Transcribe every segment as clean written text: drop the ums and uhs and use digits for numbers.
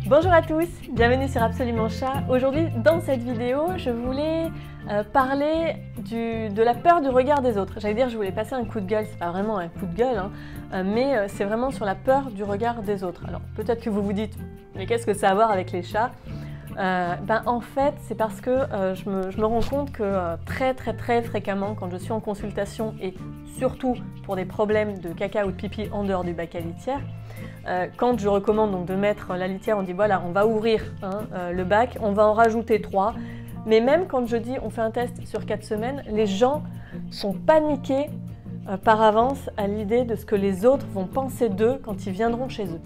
Bonjour à tous, bienvenue sur Absolument Chat. Aujourd'hui, dans cette vidéo, je voulais parler de la peur du regard des autres. J'allais dire, je voulais passer un coup de gueule, c'est pas vraiment un coup de gueule, mais c'est vraiment sur la peur du regard des autres. Alors peut-être que vous vous dites, mais qu'est-ce que ça a à voir avec les chats? En fait, c'est parce que je me rends compte que très fréquemment, quand je suis en consultation et surtout pour des problèmes de caca ou de pipi en dehors du bac à litière, quand je recommande donc de mettre la litière, on dit voilà, on va ouvrir le bac, on va en rajouter 3. Mais même quand je dis on fait un test sur 4 semaines, les gens sont paniqués par avance à l'idée de ce que les autres vont penser d'eux quand ils viendront chez eux.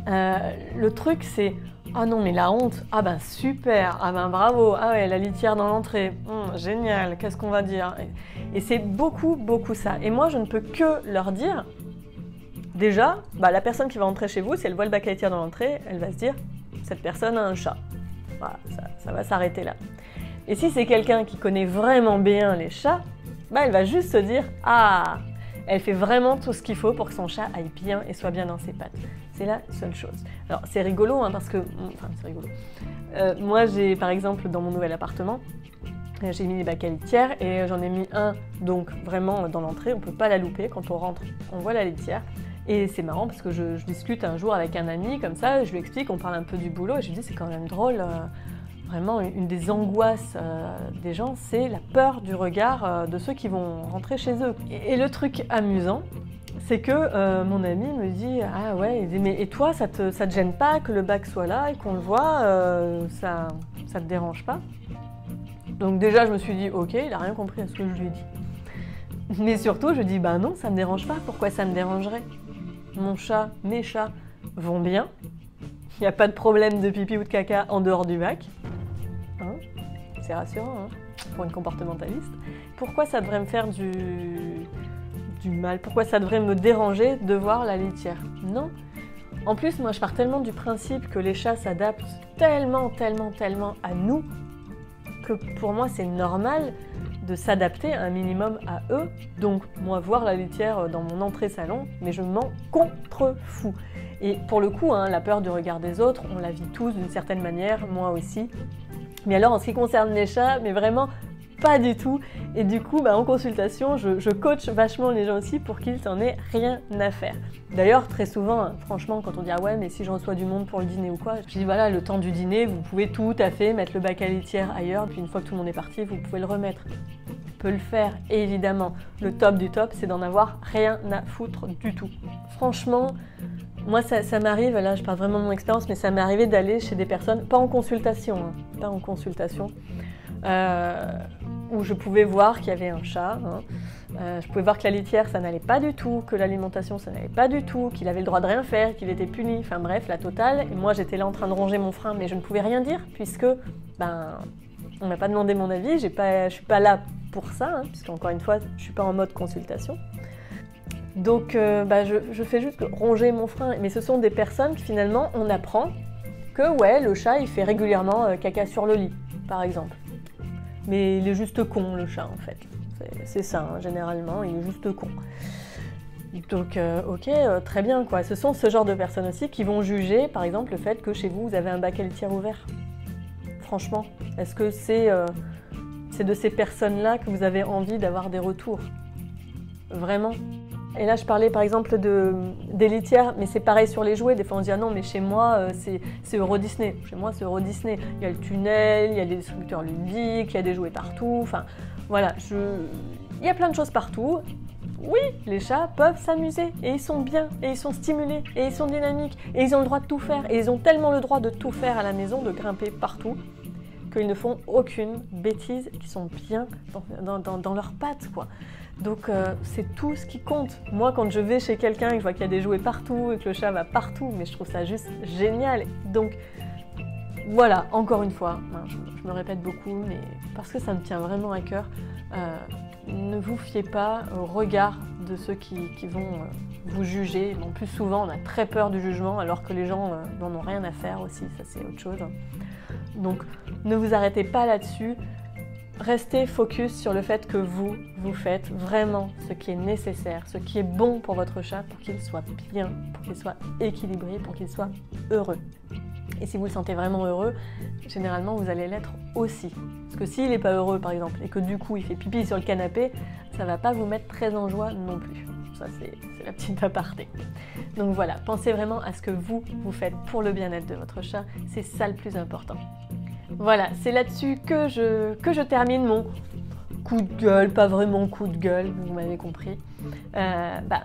Le truc c'est ah non mais la honte, ah ben super, ah ben bravo, ah ouais la litière dans l'entrée, génial, qu'est-ce qu'on va dire? Et c'est beaucoup ça. Et moi je ne peux que leur dire, déjà, la personne qui va entrer chez vous, si elle voit le bac à litière dans l'entrée, elle va se dire cette personne a un chat. Voilà, ça va s'arrêter là. Et si c'est quelqu'un qui connaît vraiment bien les chats, elle va juste se dire ah, elle fait vraiment tout ce qu'il faut pour que son chat aille bien et soit bien dans ses pattes. C'est la seule chose. Alors c'est rigolo parce que, c'est rigolo. Moi j'ai par exemple dans mon nouvel appartement, j'ai mis les bacs à litière et j'en ai mis un donc vraiment dans l'entrée, on ne peut pas la louper, quand on rentre on voit la litière. Et c'est marrant parce que je discute un jour avec un ami comme ça, je lui explique, on parle un peu du boulot et je lui dis c'est quand même drôle, vraiment une des angoisses des gens, c'est la peur du regard de ceux qui vont rentrer chez eux. Et le truc amusant, c'est que mon ami me dit ah ouais, il dit, mais et toi ça te gêne pas que le bac soit là et qu'on le voit, ça te dérange pas? Donc déjà je me suis dit ok, il a rien compris à ce que je lui ai dit. Mais surtout je dis non, ça me dérange pas, pourquoi ça me dérangerait? Mon chat, mes chats vont bien, il n'y a pas de problème de pipi ou de caca en dehors du bac. C'est rassurant pour une comportementaliste. Pourquoi ça devrait me faire du mal? Pourquoi ça devrait me déranger de voir la litière? Non. En plus, moi je pars tellement du principe que les chats s'adaptent tellement à nous que pour moi c'est normal de s'adapter un minimum à eux. Donc moi voir la litière dans mon entrée salon, mais je m'en contrefous. Et pour le coup, la peur du regard des autres, on la vit tous d'une certaine manière, moi aussi. Mais alors en ce qui concerne les chats, mais vraiment pas du tout. Et du coup, en consultation, je coach vachement les gens aussi pour qu'ils n'en aient rien à faire. D'ailleurs, très souvent, franchement, quand on dit « Ah ouais, mais si je reçois du monde pour le dîner ou quoi », je dis « Voilà, le temps du dîner, vous pouvez tout à fait mettre le bac à litière ailleurs, puis une fois que tout le monde est parti, vous pouvez le remettre. » On peut le faire, évidemment. Le top du top, c'est d'en avoir rien à foutre du tout. Franchement, moi, ça m'arrive, là je parle vraiment de mon expérience, mais ça m'est arrivé d'aller chez des personnes, pas en consultation, où je pouvais voir qu'il y avait un chat, je pouvais voir que la litière ça n'allait pas du tout, que l'alimentation ça n'allait pas du tout, qu'il avait le droit de rien faire, qu'il était puni, enfin bref, la totale. Et moi j'étais là en train de ronger mon frein, mais je ne pouvais rien dire, puisque on m'a pas demandé mon avis, je suis pas là pour ça, puisque encore une fois je suis pas en mode consultation. Donc je fais juste ronger mon frein, mais ce sont des personnes qui finalement on apprend que ouais, le chat il fait régulièrement caca sur le lit, par exemple. Mais il est juste con le chat en fait, c'est ça, généralement il est juste con. Donc ok, très bien quoi, ce sont ce genre de personnes aussi qui vont juger par exemple le fait que chez vous vous avez un bac à litière ouvert. Franchement, est-ce que c'est de ces personnes-là que vous avez envie d'avoir des retours? Vraiment? Et là, je parlais par exemple des litières, mais c'est pareil sur les jouets. Des fois, on se dit ah non, mais chez moi, c'est Euro Disney. Chez moi, c'est Euro Disney. Il y a le tunnel, il y a des distributeurs ludiques, il y a des jouets partout. Enfin, voilà, il y a plein de choses partout. Oui, les chats peuvent s'amuser et ils sont bien, et ils sont stimulés, et ils sont dynamiques, et ils ont le droit de tout faire. Et ils ont tellement le droit de tout faire à la maison, de grimper partout, qu'ils ne font aucune bêtise, qu'ils sont bien dans leurs pattes, quoi. Donc c'est tout ce qui compte. Moi quand je vais chez quelqu'un et que je vois qu'il y a des jouets partout et que le chat va partout, mais je trouve ça juste génial. Donc voilà, encore une fois, je me répète beaucoup, mais parce que ça me tient vraiment à cœur, ne vous fiez pas au regard de ceux qui vont vous juger. En plus souvent on a très peur du jugement alors que les gens n'en ont rien à faire aussi, ça c'est autre chose. Donc ne vous arrêtez pas là-dessus. restez focus sur le fait que vous faites vraiment ce qui est nécessaire, ce qui est bon pour votre chat pour qu'il soit bien, pour qu'il soit équilibré, pour qu'il soit heureux. Et si vous le sentez vraiment heureux, généralement vous allez l'être aussi. Parce que s'il n'est pas heureux par exemple et que du coup il fait pipi sur le canapé, ça ne va pas vous mettre très en joie non plus. Ça c'est la petite aparté. Donc voilà, pensez vraiment à ce que vous faites pour le bien-être de votre chat, c'est ça le plus important. Voilà, c'est là-dessus que je termine mon coup de gueule, pas vraiment coup de gueule, vous m'avez compris.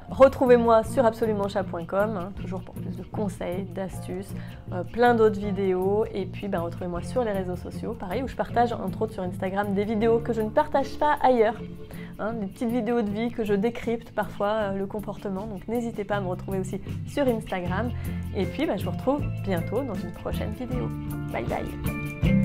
Retrouvez-moi sur absolumentchat.com, hein, toujours pour plus de conseils, d'astuces, plein d'autres vidéos. Et puis retrouvez-moi sur les réseaux sociaux, pareil, où je partage entre autres sur Instagram des vidéos que je ne partage pas ailleurs. Hein, des petites vidéos de vie que je décrypte parfois le comportement. Donc n'hésitez pas à me retrouver aussi sur Instagram. Et puis je vous retrouve bientôt dans une prochaine vidéo. Bye bye.